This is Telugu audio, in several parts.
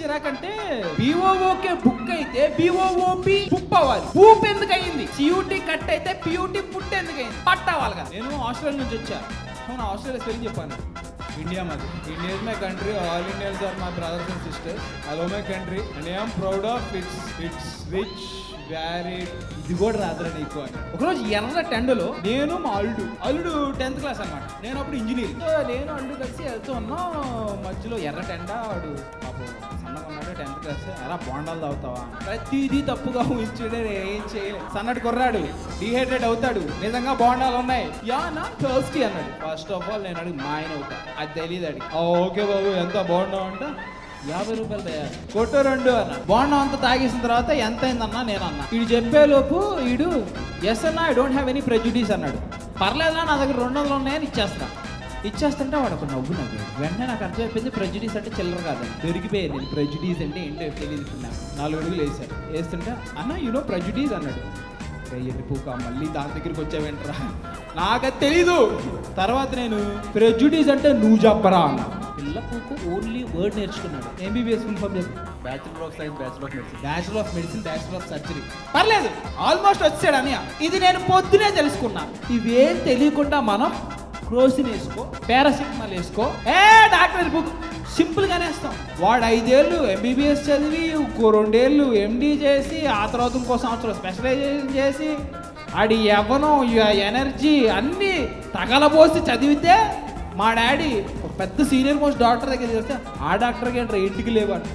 చిరాకంటే బిఓఓకే బుక్ అయితే బిఓఓపి పుప్ అవ్వాలి. పూప్ ఎందుకు అయింది? సియూటీ కట్ అయితే పియూటీ పుట్ ఎందుకు అయింది? పట్ అవ్వాలి కదా. నేను ఆస్ట్రేలియా నుంచి వచ్చా. అవును, ఆస్ట్రేలియా స్పెల్లింగ్ చెప్పాను. ఇండియా మాది. India is my country. All Indians are my brothers and sisters. I love my country and I am proud of its rich variety. ఇది కూడా రాదురా నీకు అని. ఒకరోజు ఎర్ర టెండలో నేను మా అల్లుడు 10th క్లాస్ అనమాట. నేను అప్పుడు ఇంజనీరింగ్. నేను అల్లుడు కలిసి వెళ్తూ ఉన్నాం. మధ్యలో ఎర్ర టెండ. వాడు పాపం సన్నగా ఉన్నాడు, 10th క్లాస్. ఎలా బోండాలు తాగుతావా? ప్రతిదీ తప్పుగా ఊహించుడే, ఏం చేయలేదు. సన్నటి కుర్రాడు డిహైడ్రేట్ అవుతాడు. నిజంగా బోండాలు ఉన్నాయి. యా నా థర్స్టీ అన్నాడు. ఫస్ట్ ఆఫ్ ఆల్ నేను అడిగి మా ఆయన అవుతా, అది తెలియదు అడిగి. ఓకే బాబు ఎంత బాగుండావు అంటే 50 రూపాయలు తయారు కొట్టు 2 అన్న. బాగుండా అంతా తాగేసిన తర్వాత ఎంత అయిందన్నా నేను అన్నా. వీడు చెప్పేలోపు వీడు ఎస్ అన్నా I don't have any prejudice అన్నాడు. పర్లేదునా నా దగ్గర 200 ఉన్నాయని ఇచ్చేస్తుంటే వాడు ఒక నవ్వు నవ్వాడు. వెంటనే నాకు అర్థమైపోయింది ప్రెజుడీస్ అంటే చిల్లర కాదని. దొరికిపోయాను నేను. ప్రెజుడీస్ అంటే ఏంటో తెలియదు. 4 అడుగులు వేసాడు. వేస్తుంటే అన్న యూనో ప్రెజుడీస్ అన్నాడు. ఎన్నిపోక మళ్ళీ దాని దగ్గరికి వచ్చావేంట్రా, నాకది తెలీదు. తర్వాత నేను ప్రెజుడీస్ అంటే నువ్వు చెప్పరా అన్న. పిల్ల పూకు ఓన్లీ వర్డ్ నేర్చుకున్నాడు. ఎంబీబీఎస్ ఫుల్ ఫామ్ చెప్పు. Bachelor of science, bachelor of medicine, bachelor of medicine, bachelor of surgery. పర్లేదు, ఆల్మోస్ట్ వచ్చాడు అని. ఇది నేను పొద్దునే తెలుసుకున్నా. ఇవేం తెలియకుండా మనం క్రోసిన్ వేసుకో, పారాసిటమాల్ వేసుకో, డాక్టర్ బుక్ సింపుల్ గానే వేస్తాం. వాడు 5 ఏళ్ళు ఎంబీబీఎస్ చదివి, ఇంకో 2 ఏళ్ళు ఎండీ చేసి, ఆ తర్వాత ఇంకో సంవత్సరం స్పెషలైజేషన్ చేసి, ఆడి యవ్వనం ఎనర్జీ అన్నీ తగలబోసి చదివితే మా డాడీ ఒక పెద్ద సీనియర్ మోస్ట్ డాక్టర్ దగ్గర చేస్తే, ఆ డాక్టర్కి ఏంట్రా ఇంటికి లేవాడు,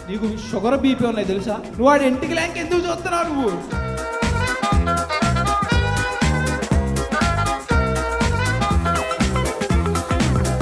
నీకు షుగర్ బీపీ ఉన్నాయి తెలుసా, నువ్వు వాడు ఇంటికి లేక ఎందుకు చూస్తున్నావు నువ్వు?